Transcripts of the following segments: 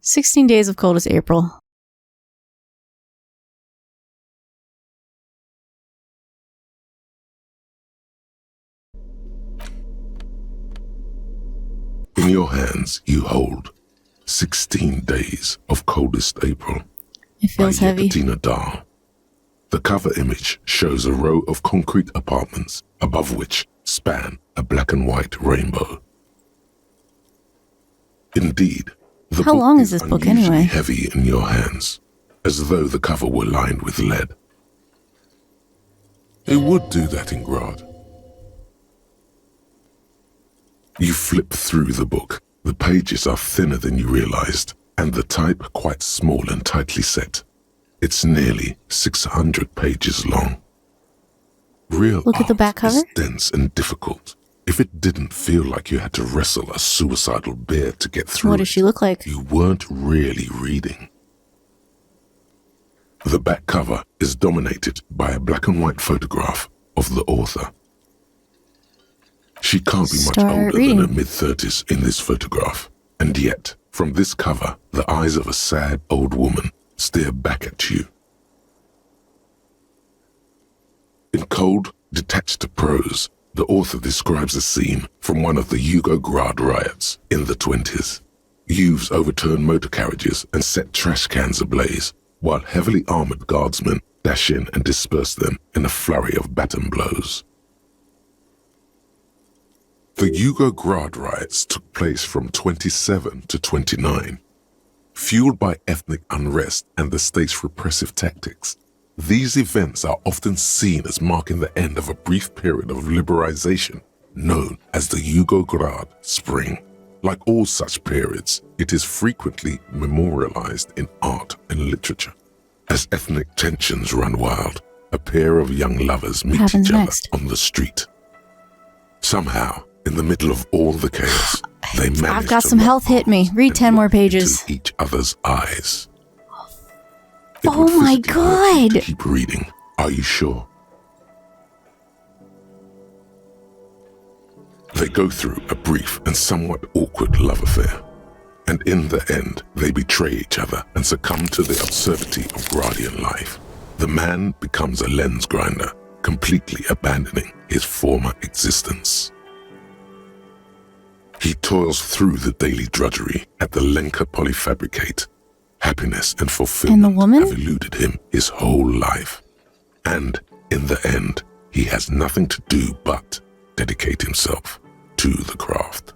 16 days of coldest April. In your hands, you hold 16 days of coldest April. It feels heavy. Tina Dahl. The cover image shows a row of concrete apartments above which span a black and white rainbow. Indeed, the How book long is this book unusually anyway? heavy in your hands, as though the cover were lined with lead. It would do that in Grad. You flip through the book. The pages are thinner than you realized, and the type quite small and tightly set. It's nearly 600 pages long. Real Look at the back cover. is dense and difficult. If it didn't feel like you had to wrestle a suicidal bear to get through What does she look like? you weren't really reading. The back cover is dominated by a black and white photograph of the author. She can't be much older than her mid-30s in this photograph, and yet, from this cover, the eyes of a sad old woman stare back at you. In cold, detached prose, the author describes a scene from one of the Yugoslavia riots in the 20s. Youths overturned motor carriages and set trash cans ablaze, while heavily armored guardsmen dash in and disperse them in a flurry of baton blows. The Yugoslavia riots took place from 27 to 29. Fueled by ethnic unrest and the state's repressive tactics, these events are often seen as marking the end of a brief period of liberalization known as the Yugoslavia Spring. Like all such periods, it is frequently memorialized in art and literature. As ethnic tensions run wild, a pair of young lovers meet each other on the street. Somehow, in the middle of all the chaos, they manage I've got to some lock health hit me. arms Read and 10 more look pages. into each other's eyes. It Oh would my physically hurt you to God. keep reading. Are you sure? They go through a brief and somewhat awkward love affair, and in the end, they betray each other and succumb to the absurdity of Gradian life. The man becomes a lens grinder, completely abandoning his former existence. He toils through the daily drudgery at the Lenka Polyfabricate. Happiness and fulfillment And the woman? have eluded him his whole life. And in the end, he has nothing to do but dedicate himself to the craft.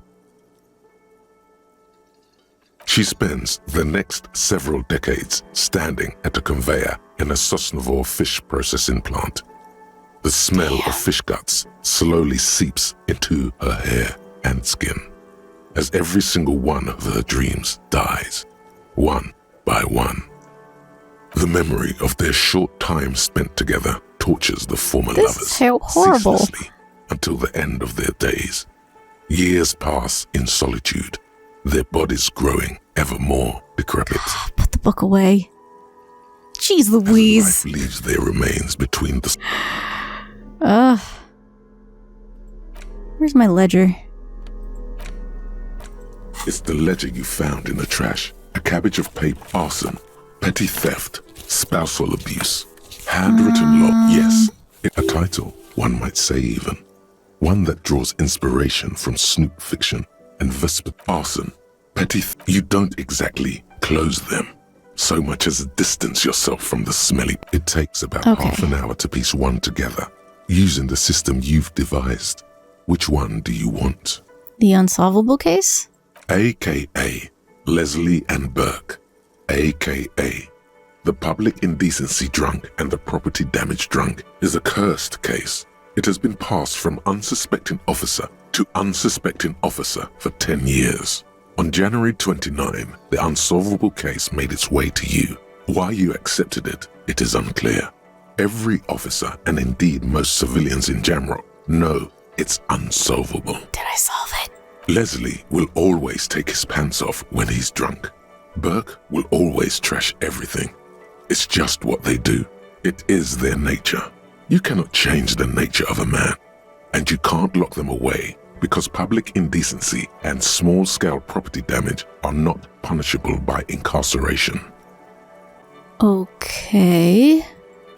She spends the next several decades standing at a conveyor in a Sosnovo fish processing plant. The smell of fish guts slowly seeps into her hair and skin, as every single one of her dreams dies, one by one. The memory of their short time spent together tortures the former This lovers is so horrible. ceaselessly until the end of their days. Years pass in solitude, their bodies growing ever more decrepit. Put the book away. Jeez As Louise. life leaves their remains between the... Ugh. Where's my ledger? It's the ledger you found in the trash. A cabbage of paper, arson, petty theft, spousal abuse, handwritten law. Yes, a title, one might say even. One that draws inspiration from snoop fiction and vesper arson, petty You don't exactly close them, so much as distance yourself from the smelly. It takes about half an hour to piece one together, using the system you've devised. Which one do you want? The unsolvable case? AKA Leslie and Burke, AKA the public indecency drunk and the property damage drunk, is a cursed case. It has been passed from unsuspecting officer to unsuspecting officer for 10 years. On January 29, the unsolvable case made its way to you. Why you accepted it, it is unclear. Every officer, and indeed most civilians in Jamrock, know it's unsolvable. Did I solve it? Leslie will always take his pants off when he's drunk. Burke will always trash everything. It's just what they do. It is their nature. You cannot change the nature of a man, and you can't lock them away because public indecency and small-scale property damage are not punishable by incarceration. Okay.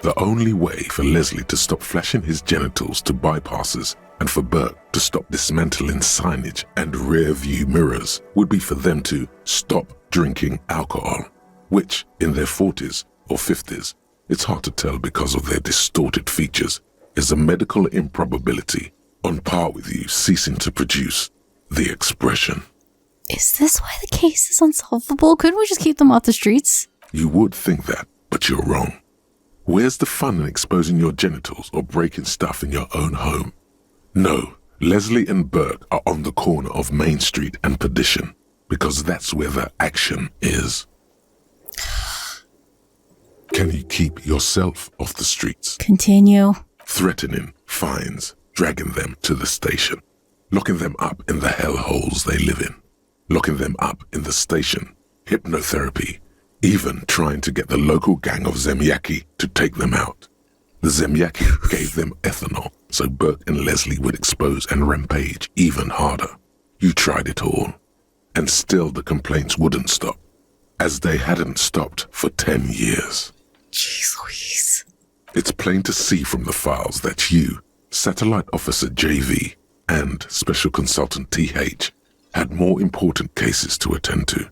The only way for Leslie to stop flashing his genitals to bypassers and for Burke to stop dismantling signage and rear-view mirrors would be for them to stop drinking alcohol, which, in their 40s or 50s, it's hard to tell because of their distorted features, is a medical improbability on par with you ceasing to produce the expression. Is this why the case is unsolvable? Couldn't we just keep them off the streets? You would think that, but you're wrong. Where's the fun in exposing your genitals or breaking stuff in your own home? No, Leslie and Burke are on the corner of Main Street and Perdition, because that's where the action is. Can you keep yourself off the streets? Continue. Threatening fines, dragging them to the station, locking them up in the hellholes they live in, locking them up in the station, hypnotherapy, even trying to get the local gang of Zemyaki to take them out. The Zemyaki gave them ethanol so Burke and Leslie would expose and rampage even harder. You tried it all, and still the complaints wouldn't stop, as they hadn't stopped for 10 years. Jeez Louise. It's plain to see from the files that you, Satellite Officer JV, and Special Consultant TH had more important cases to attend to.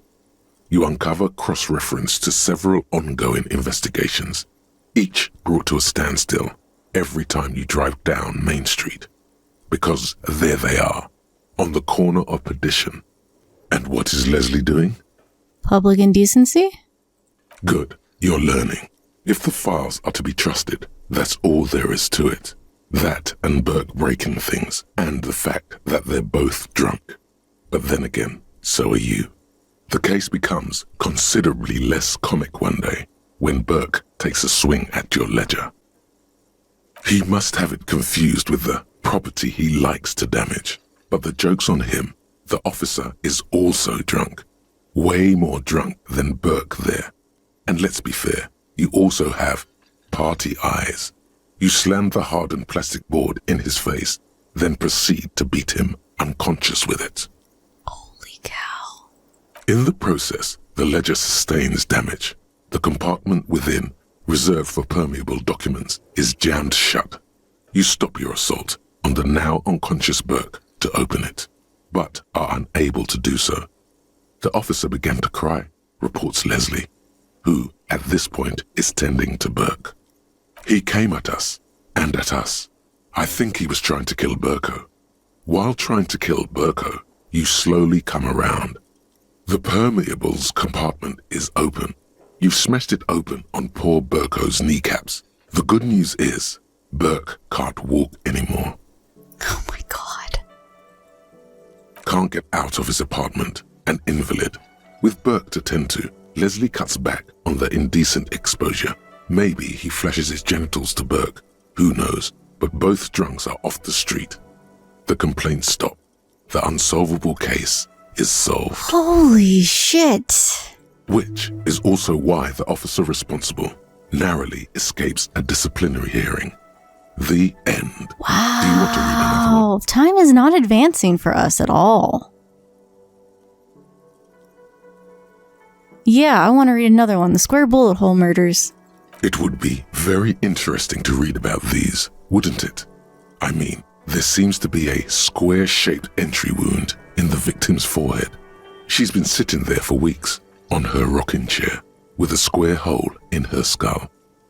You uncover cross-reference to several ongoing investigations, each brought to a standstill every time you drive down Main Street. Because there they are, on the corner of Perdition. And what is Leslie doing? Public indecency? Good, you're learning. If the files are to be trusted, that's all there is to it. That and Burke breaking things, and the fact that they're both drunk. But then again, so are you. The case becomes considerably less comic one day when Burke takes a swing at your ledger. He must have it confused with the property he likes to damage. But the joke's on him. The officer is also drunk. Way more drunk than Burke there. And let's be fair, you also have party eyes. You slam the hardened plastic board in his face, then proceed to beat him unconscious with it. Holy cow. In the process, the ledger sustains damage. The compartment within, reserved for permeable documents, is jammed shut. You stop your assault on the now unconscious Burke to open it, but are unable to do so. The officer began to cry, reports Leslie, who, at this point, is tending to Burke. He came at us, and at us. I think he was trying to kill Burko. While trying to kill Burko, you slowly come around. The permeables compartment is open. You've smashed it open on poor Burko's kneecaps. The good news is, Burke can't walk anymore. Oh my god. Can't get out of his apartment, an invalid. With Burke to tend to, Leslie cuts back on the indecent exposure. Maybe he flashes his genitals to Burke. Who knows? But both drunks are off the street. The complaints stop. The unsolvable case is solved. Holy shit. Which is also why the officer responsible narrowly escapes a disciplinary hearing. The end. Wow. Do you want to read another one? Time is not advancing for us at all. Yeah, I want to read another one. The Square Bullet Hole Murders. It would be very interesting to read about these, wouldn't it? I mean, there seems to be a square-shaped entry wound in the victim's forehead. She's been sitting there for weeks, on her rocking chair, with a square hole in her skull,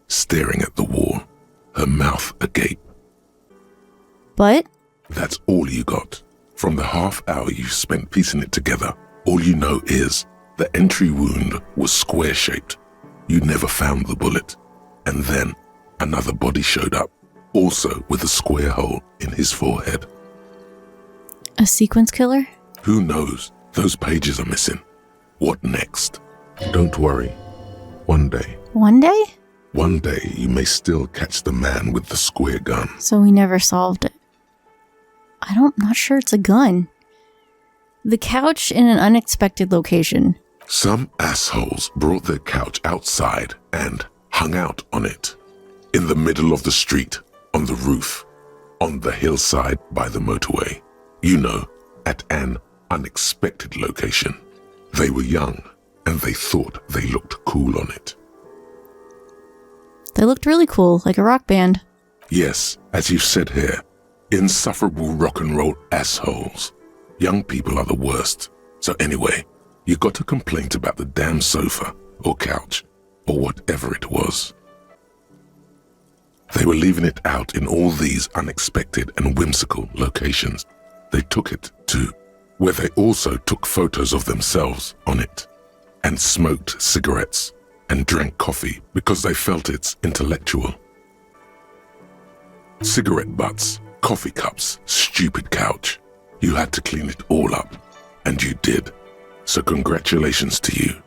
staring at the wall, her mouth agape. But? That's all you got. From the half hour you spent piecing it together, all you know is the entry wound was square-shaped. You never found the bullet. And then another body showed up, also with a square hole in his forehead. A sequence killer? Who knows? Those pages are missing. What next? Don't worry. One day. One day? One day you may still catch the man with the square gun. So we never solved it. I'm not sure it's a gun. The couch in an unexpected location. Some assholes brought their couch outside and hung out on it. In the middle of the street, on the roof, on the hillside by the motorway. You know, at an unexpected location. They were young, and they thought they looked cool on it. They looked really cool, like a rock band. Yes, as you said here, insufferable rock and roll assholes. Young people are the worst. So anyway, you got a complaint about the damn sofa, or couch, or whatever it was. They were leaving it out in all these unexpected and whimsical locations. They took it to where they also took photos of themselves on it, and smoked cigarettes and drank coffee because they felt it's intellectual. Cigarette butts, coffee cups, stupid couch. You had to clean it all up, and you did. So congratulations to you.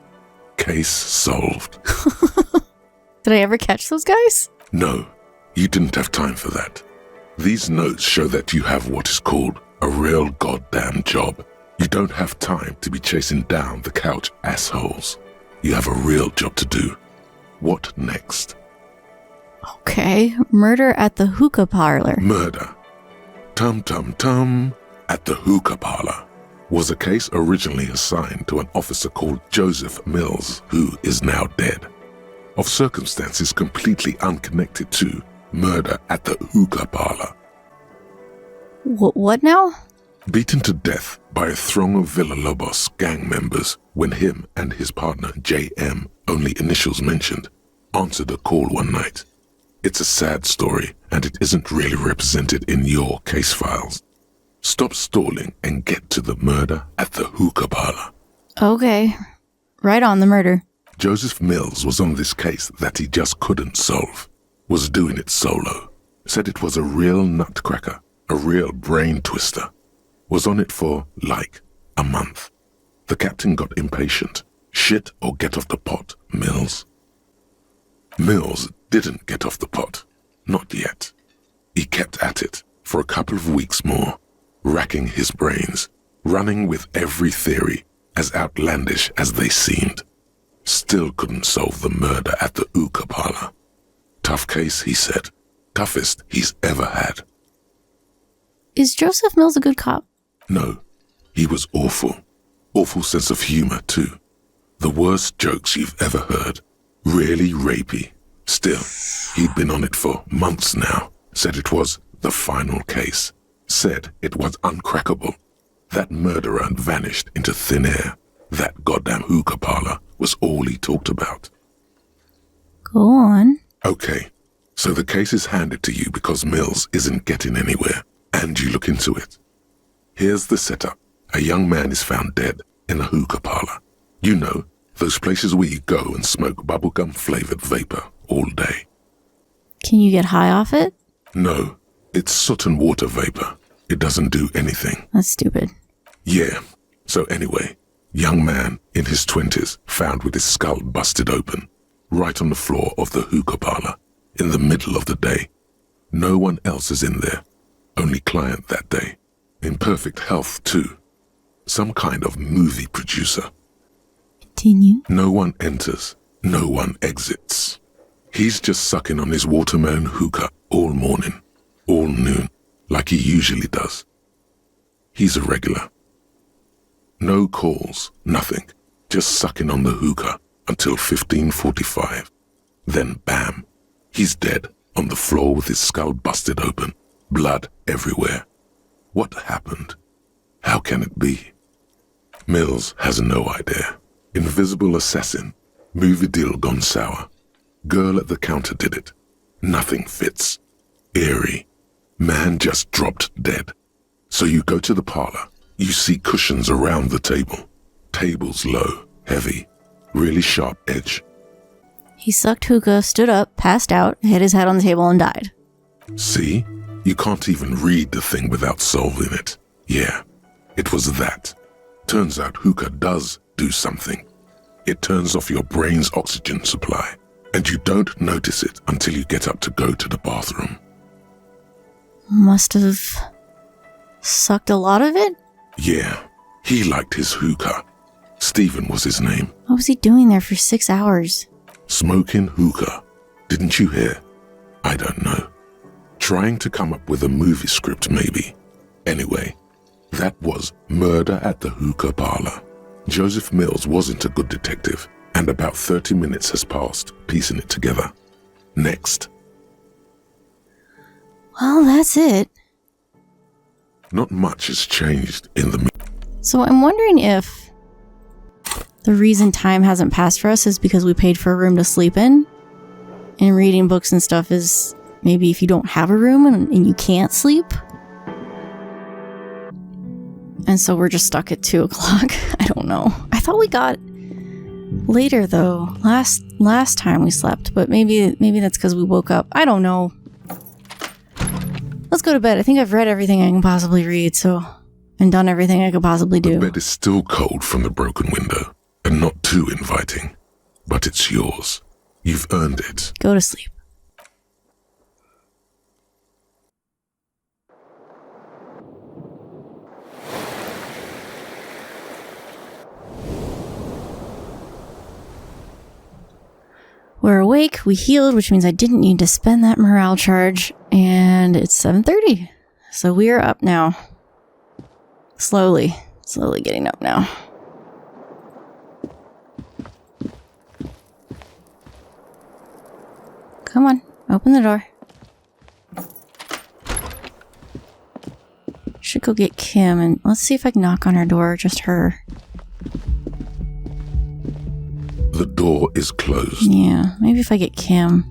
Case solved. Did I ever catch those guys? No, you didn't have time for that. These notes show that you have what is called a real goddamn job. You don't have time to be chasing down the couch assholes. You have a real job to do. What next? Okay, murder at the hookah parlor. Murder. Tum at the hookah parlor was a case originally assigned to an officer called Joseph Mills, who is now dead, of circumstances completely unconnected to murder at the hookah parlor. What now? Beaten to death by a throng of Villalobos gang members when him and his partner J.M., only initials mentioned, answered a call one night. It's a sad story, and it isn't really represented in your case files. Stop stalling and get to the murder at the hookah parlor. Okay, right on the murder. Joseph Mills was on this case that he just couldn't solve, was doing it solo, said it was a real nutcracker, a real brain twister, was on it for, like, a month. The captain got impatient. Shit or get off the pot, Mills. Mills didn't get off the pot. Not yet. He kept at it for a couple of weeks more, racking his brains, running with every theory, as outlandish as they seemed. Still couldn't solve the murder at the hookah parlor. Tough case, he said. Toughest he's ever had. Is Joseph Mills a good cop? No, he was awful. Awful sense of humor, too. The worst jokes you've ever heard. Really rapey. Still, he'd been on it for months now. Said it was the final case. Said it was uncrackable. That murderer had vanished into thin air. That goddamn hookah parlor was all he talked about. Go on. Okay, so the case is handed to you because Mills isn't getting anywhere, and you look into it. Here's the setup. A young man is found dead in a hookah parlor. You know, those places where you go and smoke bubblegum-flavored vapor all day. Can you get high off it? No, it's soot and water vapor. It doesn't do anything. That's stupid. Yeah, so anyway, young man in his 20s found with his skull busted open, right on the floor of the hookah parlor, in the middle of the day. No one else is in there, only client that day. In perfect health, too. Some kind of movie producer. Continue. No one enters, no one exits. He's just sucking on his watermelon hookah all morning, all noon, like he usually does. He's a regular. No calls, nothing, just sucking on the hookah until 15:45. Then bam, he's dead on the floor with his skull busted open, blood everywhere. What happened? How can it be? Mills has no idea. Invisible assassin, movie deal gone sour. Girl at the counter did it. Nothing fits. Eerie. Man just dropped dead. So you go to the parlor. You see cushions around the table. Tables low, heavy, really sharp edge. He sucked hookah, stood up, passed out, hit his head on the table, and died. See? You can't even read the thing without solving it. Yeah, it was that. Turns out hookah does do something. It turns off your brain's oxygen supply, and you don't notice it until you get up to go to the bathroom. Must have sucked a lot of it? Yeah, he liked his hookah. Stephen was his name. What was he doing there for 6 hours? Smoking hookah. Didn't you hear? I don't know. Trying to come up with a movie script, maybe. Anyway, That was murder at the hookah parlor. Joseph Mills wasn't a good detective, and about 30 minutes has passed, piecing it together. Next. Well, that's it. Not much has changed in the... So I'm wondering if the reason time hasn't passed for us is because we paid for a room to sleep in. And reading books and stuff is maybe if you don't have a room and you can't sleep. And so we're just stuck at 2 o'clock. I don't know. I thought we got later though. Last time we slept, but maybe that's because we woke up. I don't know. Let's go to bed. I think I've read everything I can possibly read, and done everything I could possibly do. The bed is still cold from the broken window, and not too inviting. But it's yours. You've earned it. Go to sleep. We're awake, we healed, which means I didn't need to spend that morale charge, and it's 7:30. So we are up now. Slowly getting up now. Come on, open the door. Should go get Kim, and let's see if I can knock on her door, just her. The door is closed. Yeah, maybe if I get Kim.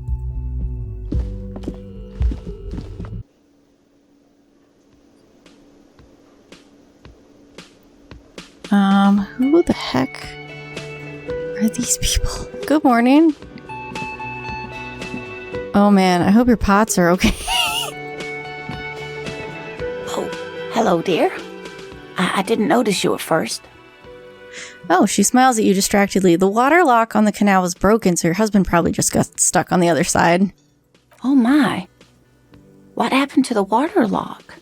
Who the heck are these people? Good morning. Oh man, I hope your pots are okay. Oh, hello, dear. I didn't notice you at first. Oh, she smiles at you distractedly. The water lock on the canal was broken, so your husband probably just got stuck on the other side. Oh my. What happened to the water lock?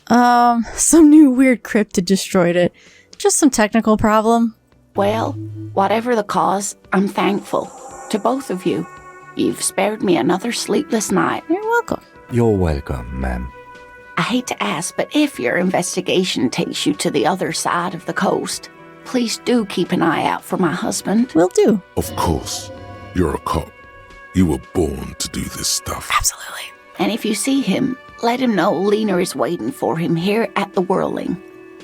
Some new weird cryptid destroyed it. Just some technical problem. Well, whatever the cause, I'm thankful. To both of you. You've spared me another sleepless night. You're welcome. You're welcome, ma'am. I hate to ask, but if your investigation takes you to the other side of the coast, please do keep an eye out for my husband. Will do. Of course. You're a cop. You were born to do this stuff. Absolutely. And if you see him, let him know Lena is waiting for him here at the Whirling.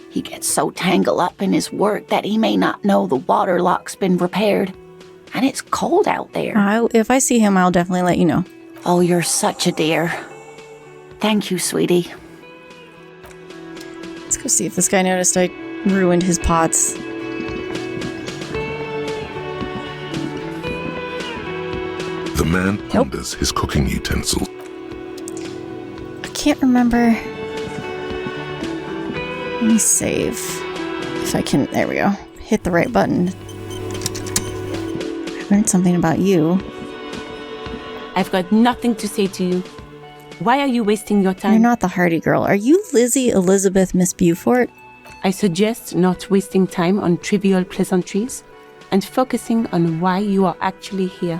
He gets so tangled up in his work that he may not know the water lock's been repaired. And it's cold out there. If I see him, I'll definitely let you know. Oh, you're such a dear. Thank you, sweetie. Let's go see if this guy noticed I ruined his pots. The man ponders his cooking utensils. I can't remember. Let me save. If I can, there we go. Hit the right button. I learned something about you. I've got nothing to say to you. Why are you wasting your time? You're not the Hardy girl. Are you Lizzie Elizabeth Miss Beaufort? I suggest not wasting time on trivial pleasantries and focusing on why you are actually here.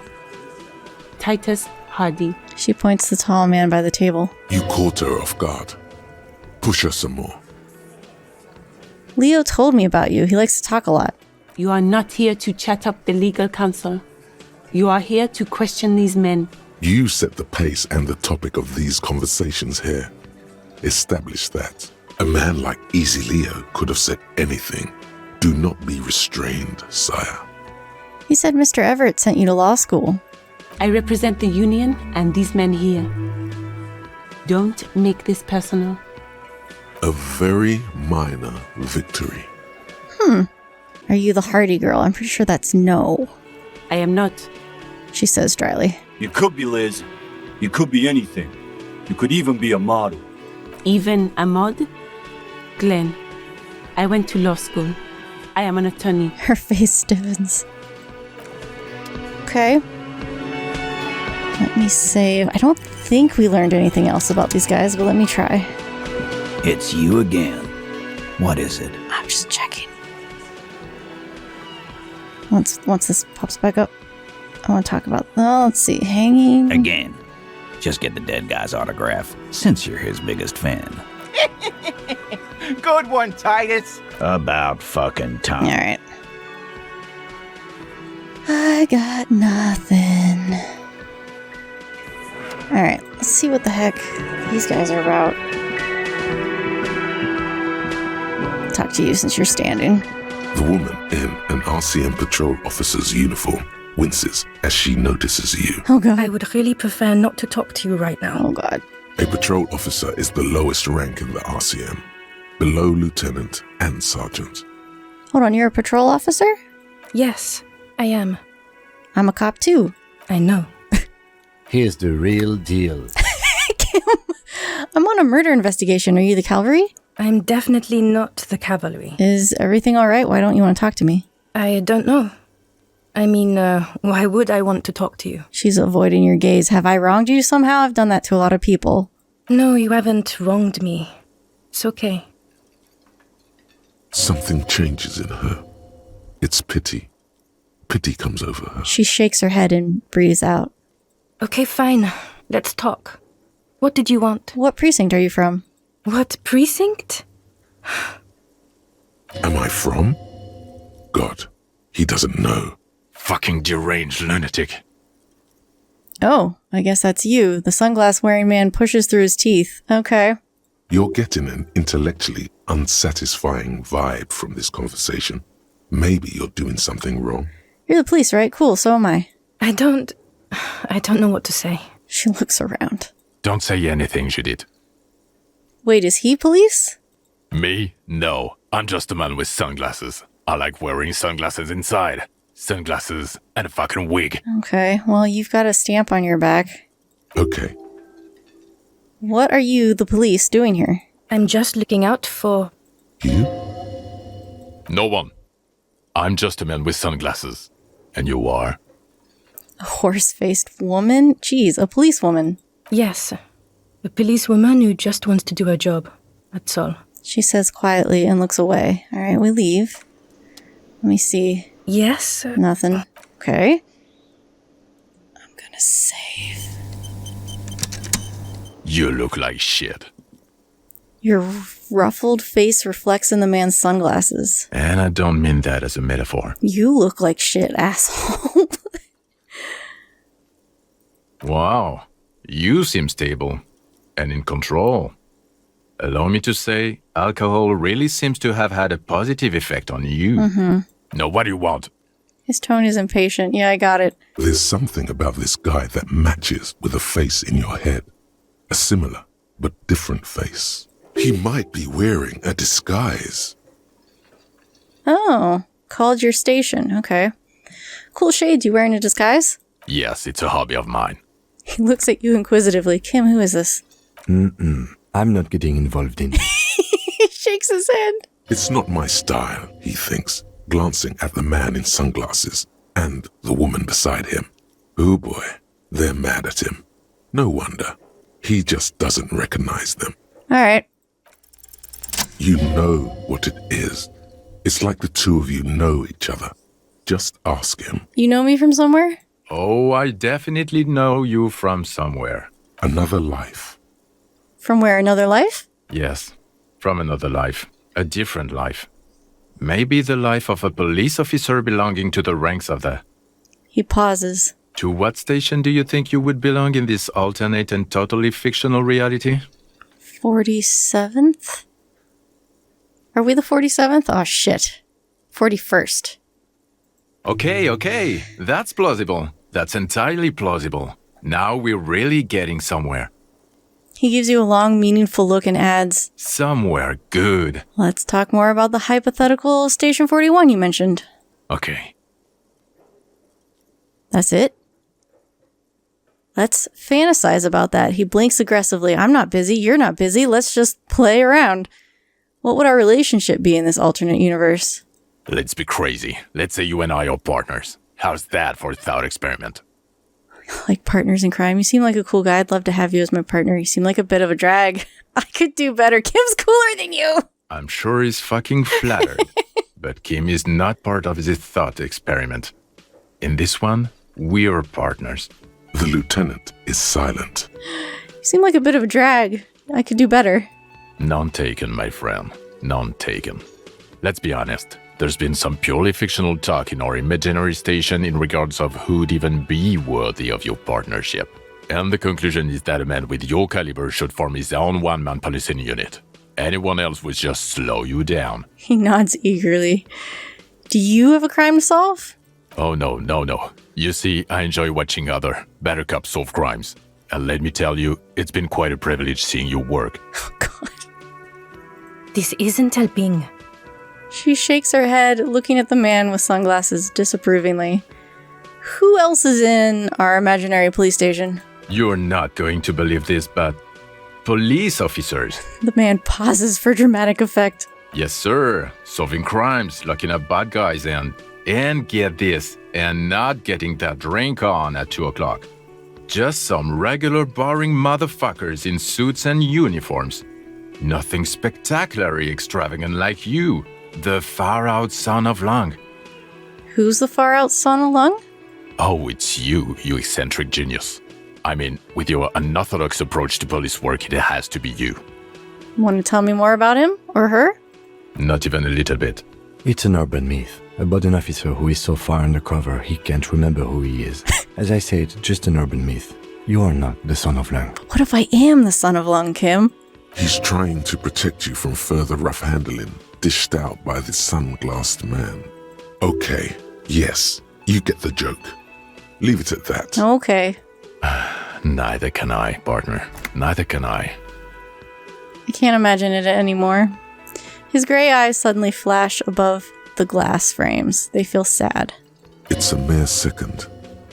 Titus Hardy. She points to the tall man by the table. You caught her off guard. Push her some more. Leo told me about you. He likes to talk a lot. You are not here to chat up the legal counsel. You are here to question these men. You set the pace and the topic of these conversations here. Establish that. A man like Easy Leo could have said anything. Do not be restrained, sire. He said Mr. Everett sent you to law school. I represent the union and these men here. Don't make this personal. A very minor victory. Are you the Hardy girl? I'm pretty sure that's no. I am not. She says dryly. You could be Liz. You could be anything. You could even be a model. Even a mod? Glenn, I went to law school. I am an attorney. Her face stiffens. Okay. Let me save. I don't think we learned anything else about these guys, but let me try. It's you again. What is it? I'm just checking. Once this pops back up, I want to talk about... Oh, let's see. Hanging... Again. Just get the dead guy's autograph, since you're his biggest fan. Good one, Titus. About fucking time. Alright. I got nothing. Alright, let's see what the heck these guys are about. Talk to you since you're standing. The woman in an RCM patrol officer's uniform winces as she notices you. Oh god. I would really prefer not to talk to you right now. Oh god. A patrol officer is the lowest rank in the RCM, below lieutenant and sergeant. Hold on, you're a patrol officer? Yes, I am. I'm a cop too. I know. Here's the real deal. Kim, I'm on a murder investigation. Are you the cavalry? I'm definitely not the cavalry. Is everything alright? Why don't you want to talk to me? I don't know. I mean, why would I want to talk to you? She's avoiding your gaze. Have I wronged you somehow? I've done that to a lot of people. No, you haven't wronged me. It's okay. Something changes in her. It's pity. Pity comes over her. She shakes her head and breathes out. Okay, fine. Let's talk. What did you want? What precinct are you from? What precinct? Am I from? God, he doesn't know. Fucking deranged lunatic. Oh, I guess that's you. The sunglass wearing man pushes through his teeth. Okay. You're getting an intellectually unsatisfying vibe from this conversation. Maybe you're doing something wrong. You're the police, right? Cool, so am I. I don't know what to say. She looks around. Don't say anything, Judith. Wait, is he police? Me? No. I'm just a man with sunglasses. I like wearing sunglasses inside. Sunglasses and a fucking wig. Okay, well, you've got a stamp on your back. Okay. What are you, the police, doing here? I'm just looking out for... You? No one. I'm just a man with sunglasses. And you are? A horse-faced woman? Jeez, a policewoman. Yes. A policewoman who just wants to do her job. That's all. She says quietly and looks away. All right, we leave. Let me see. Yes? Nothing. Okay. I'm gonna save. You look like shit. Your ruffled face reflects in the man's sunglasses. And I don't mean that as a metaphor. You look like shit, asshole. Wow. You seem stable. And in control. Allow me to say, alcohol really seems to have had a positive effect on you. Mm-hmm. Now, what do you want? His tone is impatient. Yeah, I got it. There's something about this guy that matches with a face in your head. A similar but different face. He might be wearing a disguise. Oh, called your station. Okay. Cool shades. You wearing a disguise? Yes, it's a hobby of mine. He looks at you inquisitively. Kim, who is this? I'm not getting involved in it. He shakes his head. It's not my style, he thinks, glancing at the man in sunglasses and the woman beside him. Oh boy, they're mad at him. No wonder. He just doesn't recognize them. All right. You know what it is. It's like the two of you know each other. Just ask him. You know me from somewhere? Oh, I definitely know you from somewhere. Another life. From where? Another life? Yes, from another life. A different life. Maybe the life of a police officer belonging to the ranks of the... He pauses. To what station do you think you would belong in this alternate and totally fictional reality? 47th? Are we the 47th? Oh, shit. 41st. Okay. That's plausible. That's entirely plausible. Now we're really getting somewhere. He gives you a long, meaningful look and adds, Somewhere good. let's talk more about the hypothetical Station 41 you mentioned. Okay. That's it? Let's fantasize about that. He blinks aggressively. I'm not busy. You're not busy. Let's just play around. What would our relationship be in this alternate universe? Let's be crazy. Let's say you and I are partners. How's that for a thought experiment? Like partners in crime. You seem like a cool guy. I'd love to have you as my partner. You seem like a bit of a drag. I could do better. Kim's cooler than you. I'm sure he's fucking flattered. But Kim is not part of this thought experiment. In this one, we're partners. The lieutenant is silent. You seem like a bit of a drag. I could do better. None taken, my friend. None taken. Let's be honest, there's been some purely fictional talk in our imaginary station in regards of who'd even be worthy of your partnership. And the conclusion is that a man with your caliber should form his own one-man policing unit. Anyone else would just slow you down. He nods eagerly. Do you have a crime to solve? Oh, no. You see, I enjoy watching other better cops solve crimes. And let me tell you, it's been quite a privilege seeing you work. Oh, God. This isn't helping. She shakes her head, looking at the man with sunglasses disapprovingly. Who else is in our imaginary police station? You're not going to believe this, but police officers. The man pauses for dramatic effect. Yes, sir. Solving crimes, locking up bad guys, and get this, and not getting that drink on at 2 o'clock. Just some regular boring motherfuckers in suits and uniforms. Nothing spectacularly extravagant like you, the far-out son of Lung. Who's the far-out son of Lung? Oh, it's you eccentric genius. I mean, with your unorthodox approach to police work, it has to be you. Want to tell me more about him or her? Not even a little bit. It's an urban myth about an officer who is so far undercover he can't remember who he is. As I said, just an urban myth. You are not the son of Lang. What if I am the son of Lung, Kim? He's trying to protect you from further rough handling, dished out by the sunglassed man. Okay, yes, you get the joke. Leave it at that. Okay. Neither can I, partner. Neither can I. I can't imagine it anymore. His gray eyes suddenly flash above the glass frames. They feel sad. It's a mere second,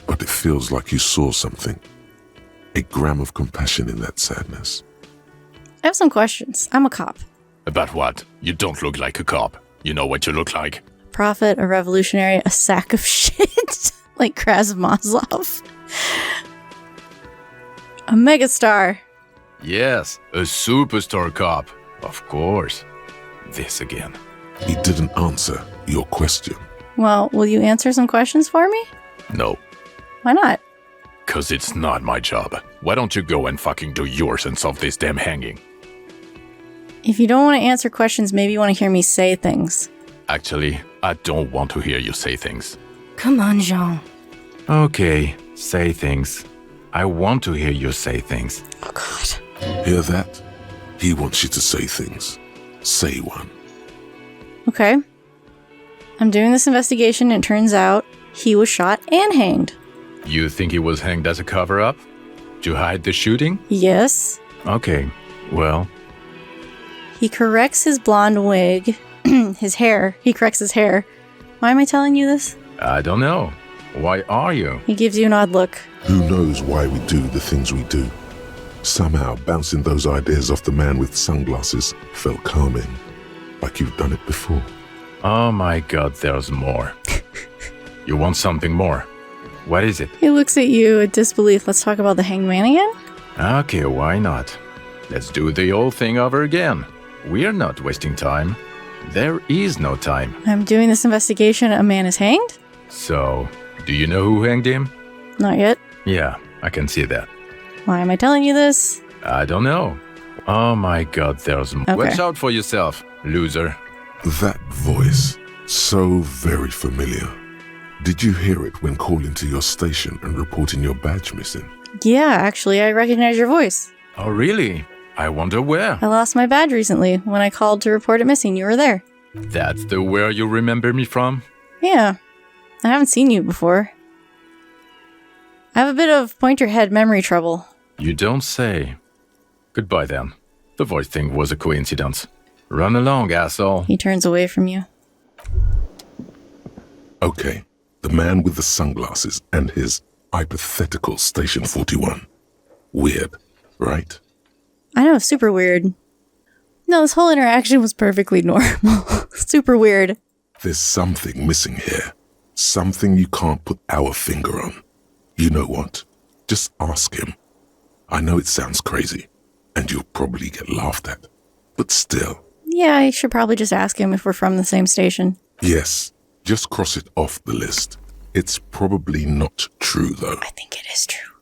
but it feels like you saw something. A gram of compassion in that sadness. I have some questions. I'm a cop. About what? You don't look like a cop. You know what you look like? Prophet, a revolutionary, a sack of shit. Like Krasmazov. A megastar. Yes, a superstar cop. Of course. This again. He didn't answer your question. Well, will you answer some questions for me? No. Why not? 'Cause it's not my job. Why don't you go and fucking do yours and solve this damn hanging? If you don't want to answer questions, maybe you want to hear me say things. Actually, I don't want to hear you say things. Come on, Jean. Okay, say things. I want to hear you say things. Oh, God. Hear that? He wants you to say things. Say one. Okay. I'm doing this investigation and it turns out he was shot and hanged. You think he was hanged as a cover-up? To hide the shooting? Yes. Okay, well... He corrects his blonde wig. His hair. He corrects his hair. Why am I telling you this? I don't know. Why are you? He gives you an odd look. Who knows why we do the things we do? Somehow, bouncing those ideas off the man with sunglasses felt calming. Like you've done it before. Oh my god, there's more. You want something more? What is it? He looks at you in disbelief. Let's talk about the hanged man again? Okay, why not? Let's do the old thing over again. We're not wasting time. There is no time. I'm doing this investigation. A man is hanged? So, do you know who hanged him? Not yet. Yeah, I can see that. Why am I telling you this? I don't know. Oh my god, there's more. Okay. Watch out for yourself, loser. That voice, so very familiar. Did you hear it when calling to your station and reporting your badge missing? Yeah, actually, I recognize your voice. Oh really? I wonder where. I lost my badge recently. When I called to report it missing, you were there. That's the where you remember me from? Yeah. I haven't seen you before. I have a bit of pointer head memory trouble. You don't say. Goodbye then. The voice thing was a coincidence. Run along, asshole. He turns away from you. Okay, the man with the sunglasses and his hypothetical Station 41. Weird, right? I know, super weird. No, this whole interaction was perfectly normal. Super weird. There's something missing here. Something you can't put our finger on. You know what? Just ask him. I know it sounds crazy, and you'll probably get laughed at. But still. Yeah, I should probably just ask him if we're from the same station. Yes, just cross it off the list. It's probably not true, though. I think it is true.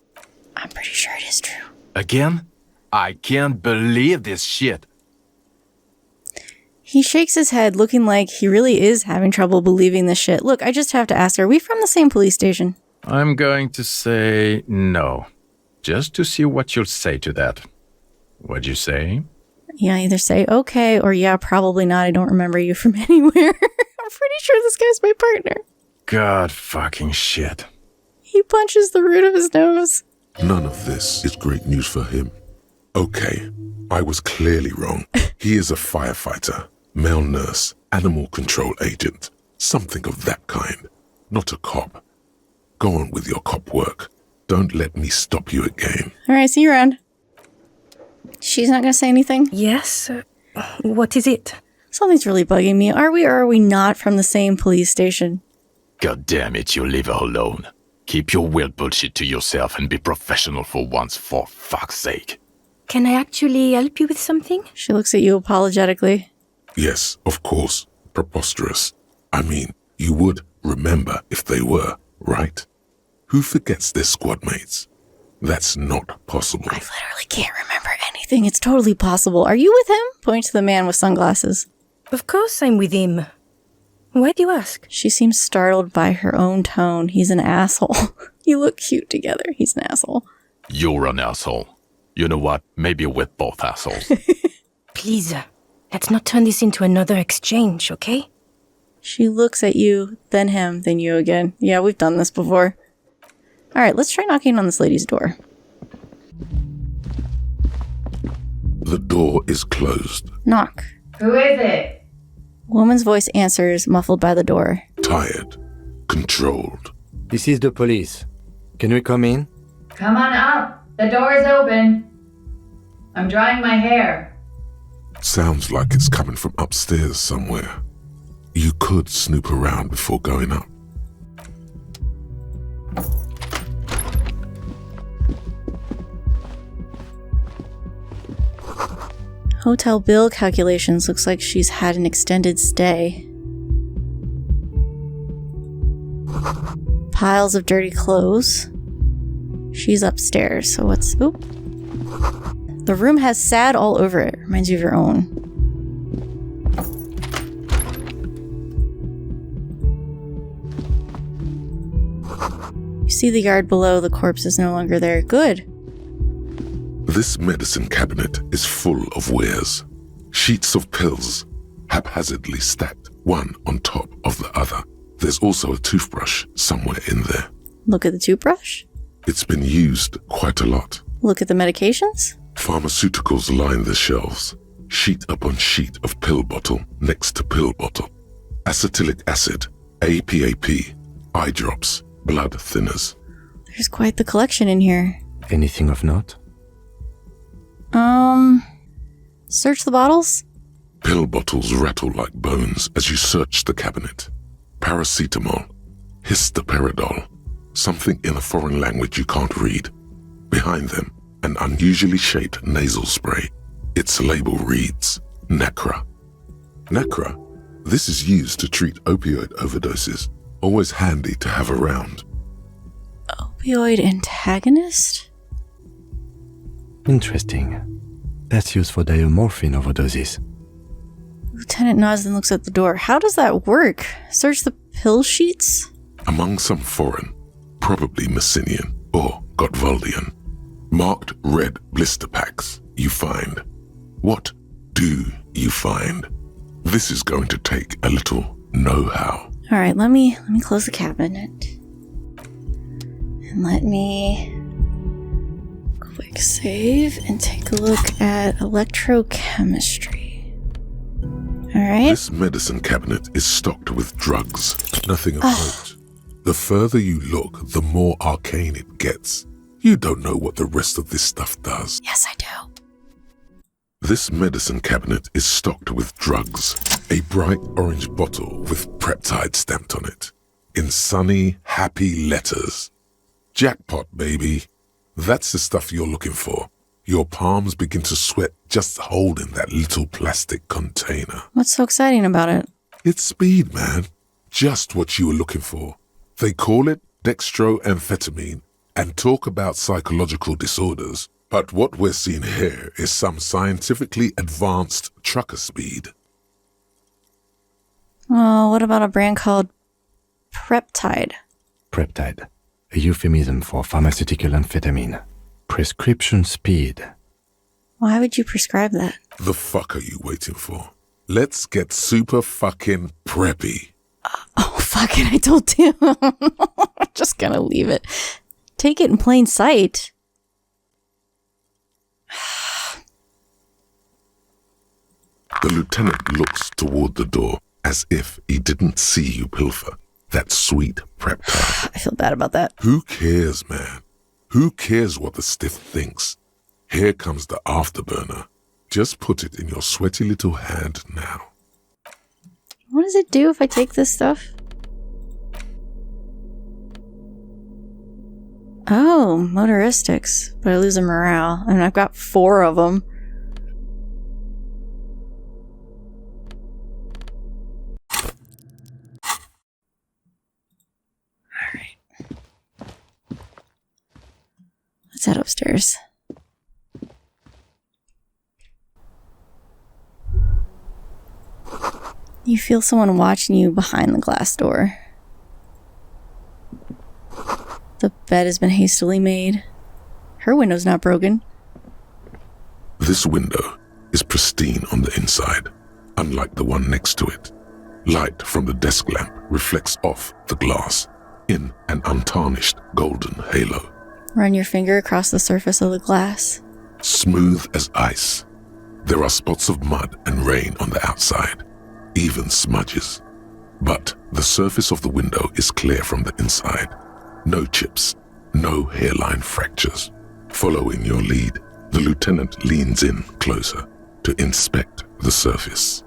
I'm pretty sure it is true. Again? I can't believe this shit. He shakes his head, looking like he really is having trouble believing this shit. Look, I just have to ask, are we from the same police station? I'm going to say no. Just to see what you'll say to that. What'd you say? Yeah, either say okay or yeah, probably not. I don't remember you from anywhere. I'm pretty sure this guy's my partner. God fucking shit. He punches the root of his nose. None of this is great news for him. Okay, I was clearly wrong. He is a firefighter, male nurse, animal control agent, something of that kind. Not a cop. Go on with your cop work. Don't let me stop you again. All right, see you around. She's not going to say anything? Yes? What is it? Something's really bugging me. Are we or are we not from the same police station? God damn it, you leave her alone. Keep your weird bullshit to yourself and be professional for once, for fuck's sake. Can I actually help you with something? She looks at you apologetically. Yes, of course. Preposterous. I mean, you would remember if they were, right? Who forgets their squad mates? That's not possible. I literally can't remember anything. It's totally possible. Are you with him? Point to the man with sunglasses. Of course I'm with him. Why do you ask? She seems startled by her own tone. He's an asshole. You look cute together. He's an asshole. You're an asshole. You know what? Maybe we're both assholes. Please, let's not turn this into another exchange, okay? She looks at you, then him, then you again. Yeah, we've done this before. All right, let's try knocking on this lady's door. The door is closed. Knock. Who is it? Woman's voice answers, muffled by the door. Tired. Controlled. This is the police. Can we come in? Come on up. The door is open. I'm drying my hair. Sounds like it's coming from upstairs somewhere. You could snoop around before going up. Hotel bill calculations. Looks like she's had an extended stay. Piles of dirty clothes. She's upstairs, so what's... Oop. The room has sad all over it. Reminds you of your own. You see the yard below. The corpse is no longer there. Good. This medicine cabinet is full of wares. Sheets of pills, haphazardly stacked, one on top of the other. There's also a toothbrush somewhere in there. Look at the toothbrush. It's been used quite a lot. Look at the medications. Pharmaceuticals line the shelves. Sheet upon sheet of pill bottle next to pill bottle. Acetylic acid, APAP, eye drops, blood thinners. There's quite the collection in here. Anything of note? Search the bottles? Pill bottles rattle like bones as you search the cabinet. Paracetamol, histoperidol, something in a foreign language you can't read. Behind them, an unusually shaped nasal spray. Its label reads, Nacra. Nacra? This is used to treat opioid overdoses. Always handy to have around. Opioid antagonist? Interesting. That's used for diamorphine overdoses. Lieutenant nods and looks at the door. How does that work? Search the pill sheets? Among some foreign, probably Messinian or Gottwaldian, marked red blister packs you find. What do you find? This is going to take a little know-how. All right, let me close the cabinet. And let me quick save and take a look at electrochemistry. All right. This medicine cabinet is stocked with drugs. Nothing of note. The further you look, the more arcane it gets. You don't know what the rest of this stuff does. Yes, I do. This medicine cabinet is stocked with drugs. A bright orange bottle with peptide stamped on it. In sunny, happy letters. Jackpot, baby. That's the stuff you're looking for. Your palms begin to sweat just holding that little plastic container. What's so exciting about it? It's speed, man. Just what you were looking for. They call it dextroamphetamine and talk about psychological disorders. But what we're seeing here is some scientifically advanced trucker speed. Oh, what about a brand called Preptide? Preptide, a euphemism for pharmaceutical amphetamine. Prescription speed. Why would you prescribe that? The fuck are you waiting for? Let's get super fucking preppy. Oh, fuck it, I told Tim. I'm just gonna leave it. Take it in plain sight. The lieutenant looks toward the door as if he didn't see you pilfer that sweet prep time. I feel bad about that. Who cares, man? Who cares what the stiff thinks? Here comes the afterburner. Just put it in your sweaty little hand now. What does it do if I take this stuff? Oh, motoristics. But I lose a morale. And I've got 4 of them. Alright. Let's head upstairs. You feel someone watching you behind the glass door. The bed has been hastily made. Her window's not broken. This window is pristine on the inside, unlike the one next to it. Light from the desk lamp reflects off the glass in an untarnished golden halo. Run your finger across the surface of the glass. Smooth as ice. There are spots of mud and rain on the outside, even smudges. But the surface of the window is clear from the inside. No chips, no hairline fractures. Following your lead, the lieutenant leans in closer to inspect the surface.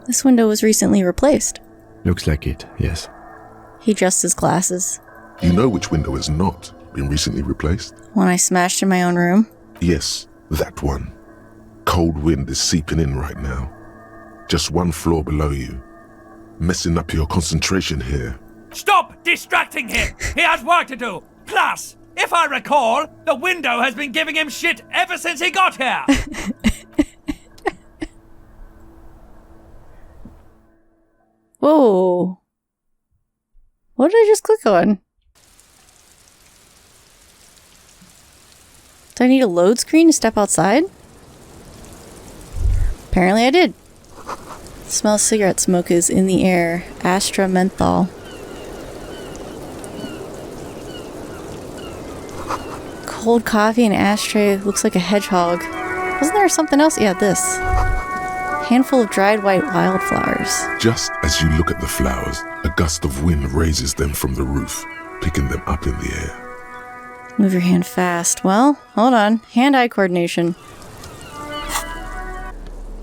This window was recently replaced. Looks like it, yes. He adjusts his glasses. You know which window has not been recently replaced? One I smashed in my own room. Yes, that one. Cold wind is seeping in right now. Just one floor below you. Messing up your concentration here. Stop distracting him! He has work to do! Plus, if I recall, the window has been giving him shit ever since he got here! Whoa. What did I just click on? Do I need a load screen to step outside? Apparently I did. The smell of cigarette smoke is in the air. Astra menthol. Cold coffee and ashtray looks like a hedgehog. Wasn't there something else? Yeah, this. Handful of dried white wildflowers. Just as you look at the flowers, a gust of wind raises them from the roof, picking them up in the air. Move your hand fast. Well, hold on. Hand-eye coordination.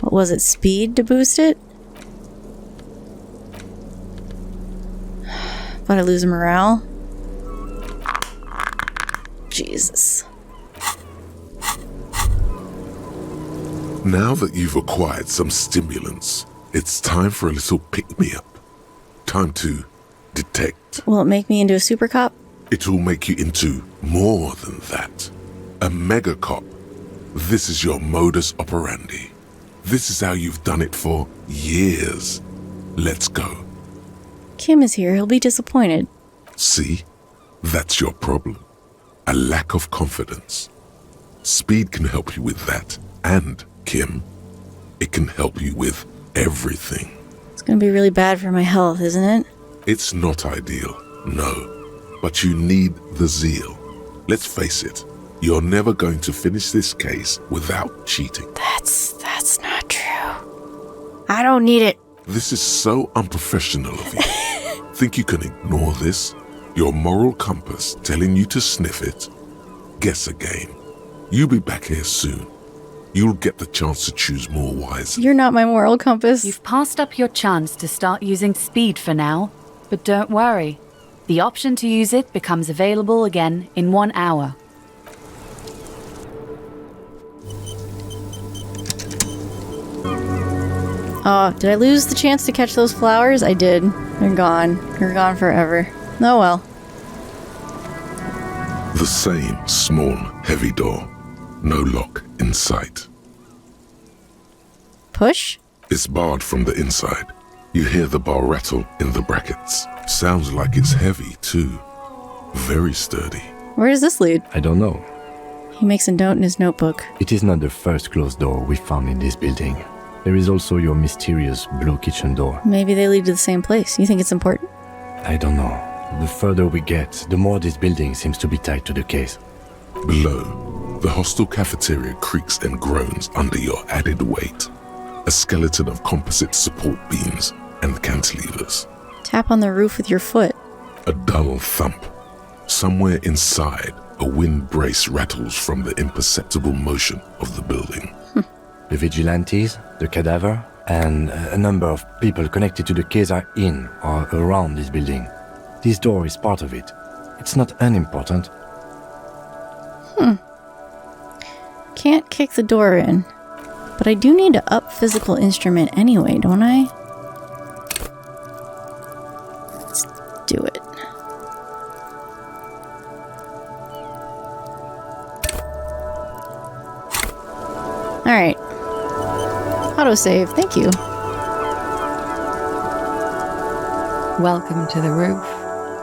What was it? Speed to boost it? But I lose morale. Jesus. Now that you've acquired some stimulants, it's time for a little pick-me-up. Time to detect. Will it make me into a super cop? It will make you into more than that. A mega cop. This is your modus operandi. This is how you've done it for years. Let's go. Kim is here. He'll be disappointed. See? That's your problem. A lack of confidence. Speed can help you with that. And, Kim, it can help you with everything. It's gonna be really bad for my health, isn't it? It's not ideal, no. But you need the zeal. Let's face it, you're never going to finish this case without cheating. That's not true. I don't need it. This is so unprofessional of you. Think you can ignore this? Your moral compass telling you to sniff it? Guess again. You'll be back here soon. You'll get the chance to choose more wisely. You're not my moral compass. You've passed up your chance to start using speed for now, but don't worry. The option to use it becomes available again in 1 hour. Oh, did I lose the chance to catch those flowers? I did. They're gone. They're gone forever. Oh well. The same small, heavy door. No lock in sight. Push? It's barred from the inside. You hear the bar rattle in the brackets. Sounds like it's heavy, too. Very sturdy. Where does this lead? I don't know. He makes a note in his notebook. It is not the first closed door we found in this building. There is also your mysterious blue kitchen door. Maybe they lead to the same place. You think it's important? I don't know. The further we get, the more this building seems to be tied to the case. Below, the hostel cafeteria creaks and groans under your added weight. A skeleton of composite support beams and cantilevers. Tap on the roof with your foot. A dull thump. Somewhere inside, a wind brace rattles from the imperceptible motion of the building. The vigilantes, the cadaver, and a number of people connected to the case are in or around this building. This door is part of it. It's not unimportant. Can't kick the door in. But I do need to up physical instrument anyway, don't I? Let's do it. Alright. Autosave, thank you. Welcome to the roof.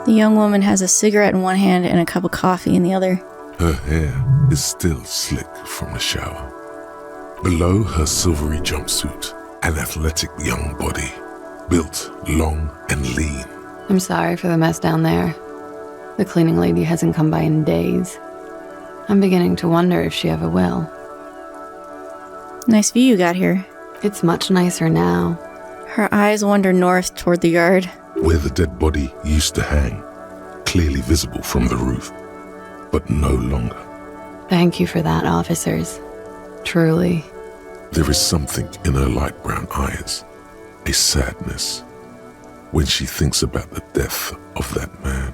The young woman has a cigarette in one hand and a cup of coffee in the other. Her hair is still slick from the shower. Below her silvery jumpsuit, an athletic young body, built long and lean. I'm sorry for the mess down there. The cleaning lady hasn't come by in days. I'm beginning to wonder if she ever will. Nice view you got here. It's much nicer now. Her eyes wander north toward the yard. Where the dead body used to hang, clearly visible from the roof, but no longer. Thank you for that, officers. Truly. There is something in her light brown eyes, a sadness, when she thinks about the death of that man.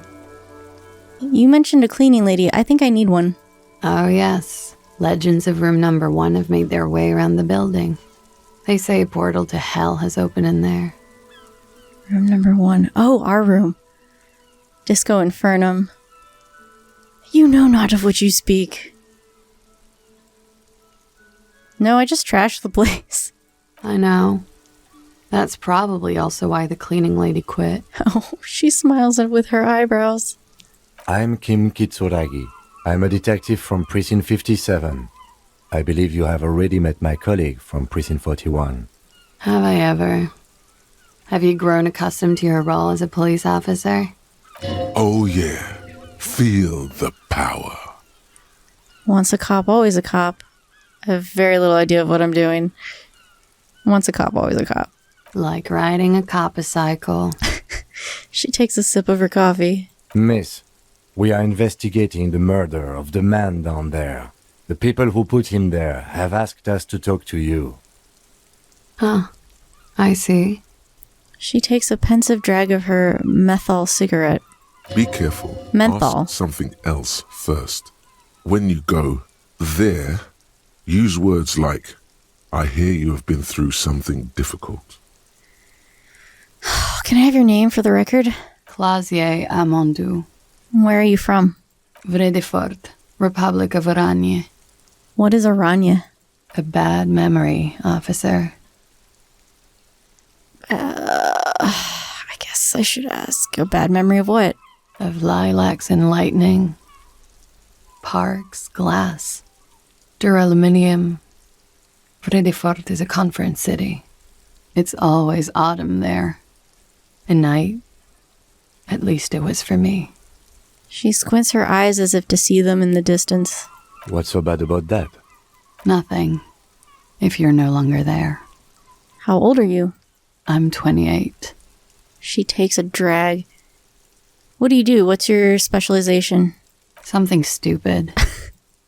You mentioned a cleaning lady. I think I need one. Oh, yes. Legends of room number 1 have made their way around the building. They say a portal to hell has opened in there. Room number 1. Oh, our room. Disco Infernum. You know not of which you speak. No, I just trashed the place. I know. That's probably also why the cleaning lady quit. Oh, she smiles with her eyebrows. I'm Kim Kitsuragi. I'm a detective from Precinct 57. I believe you have already met my colleague from Precinct 41. Have I ever? Have you grown accustomed to your role as a police officer? Oh yeah, feel the power. Once a cop, always a cop. I have very little idea of what I'm doing. Once a cop, always a cop. Like riding a cop-a-cycle. She takes a sip of her coffee. Miss, we are investigating the murder of the man down there. The people who put him there have asked us to talk to you. Huh. I see. She takes a pensive drag of her menthol cigarette. Be careful. Menthol. Ask something else first. When you go there, use words like, I hear you have been through something difficult. Can I have your name for the record? Clausier Amondou. Where are you from? Vredefort, Republic of Oranje. What is Oranje? A bad memory, officer. I guess I should ask. A bad memory of what? Of lilacs and lightning. Parks, glass, duraluminium. Vredefort is a conference city. It's always autumn there. A night. At least it was for me. She squints her eyes as if to see them in the distance. What's so bad about that? Nothing. If you're no longer there. How old are you? I'm 28. She takes a drag. What do you do? What's your specialization? Something stupid.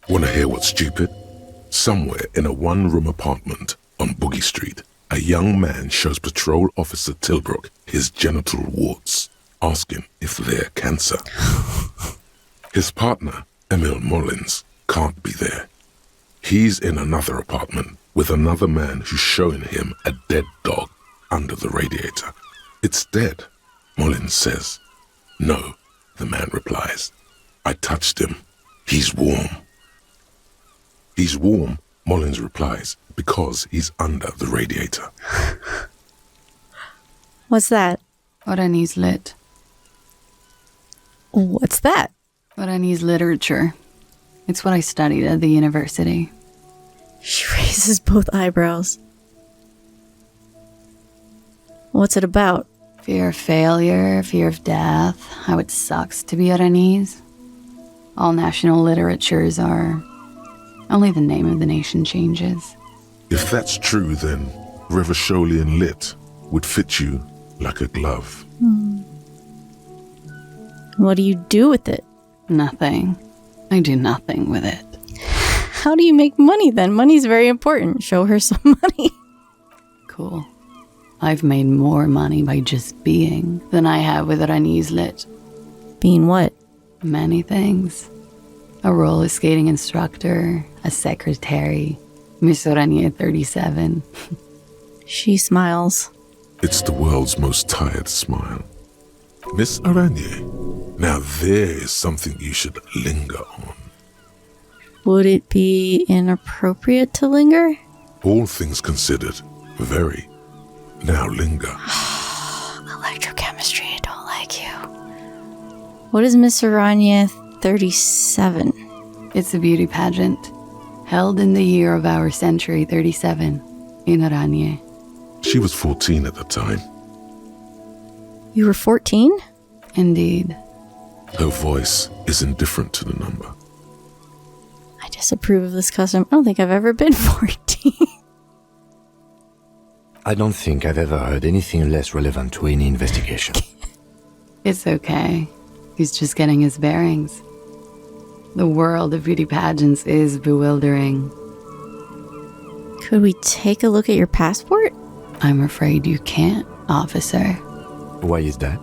Want to hear what's stupid? Somewhere in a one-room apartment on Boogie Street, a young man shows Patrol Officer Tilbrook his genital warts, asking if they're cancer. His partner, Emil Mullins, can't be there. He's in another apartment with another man who's showing him a dead dog under the radiator. It's dead, Mullins says. No, the man replies. I touched him. He's warm. He's warm, Mullins replies, because he's under the radiator. What's that? Oranese lit. What's that? Oranese literature. It's what I studied at the university. She raises both eyebrows. What's it about? Fear of failure, fear of death, how it sucks to be Oranese. All national literatures are. Only the name of the nation changes. If that's true, then Revacholian Lit would fit you like a glove. What do you do with it? Nothing. I do nothing with it. How do you make money then? Money's very important. Show her some money. Cool. I've made more money by just being than I have with Oranese Lit. Being what? Many things. A roller skating instructor, a secretary, Miss Oranje 37. She smiles. It's the world's most tired smile. Miss Oranje, now there is something you should linger on. Would it be inappropriate to linger? All things considered, very. Now linger. Electrochemistry, I don't like you. What is Miss Oranje 37? It's a beauty pageant, held in the year of our century 37, in Oranje. She was 14 at the time. You were 14? Indeed. Her voice is indifferent to the number. I disapprove of this custom. I don't think I've ever been 14. I don't think I've ever heard anything less relevant to any investigation. It's okay. He's just getting his bearings. The world of beauty pageants is bewildering. Could we take a look at your passport? I'm afraid you can't, officer. Why is that?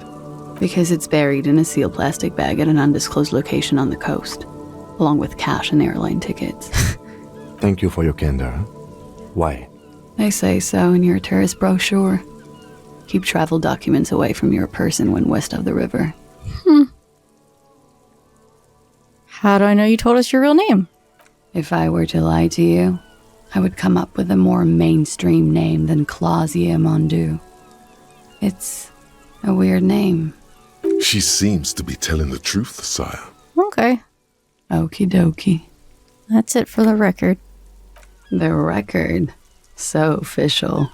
Because it's buried in a sealed plastic bag at an undisclosed location on the coast, along with cash and airline tickets. Thank you for your candor. Why? They say so in your tourist brochure. Keep travel documents away from your person when west of the river. How do I know you told us your real name? If I were to lie to you, I would come up with a more mainstream name than Clausia Mondu. It's a weird name. She seems to be telling the truth, sire. Okay. Okie dokie. That's it for the record. The record. So official.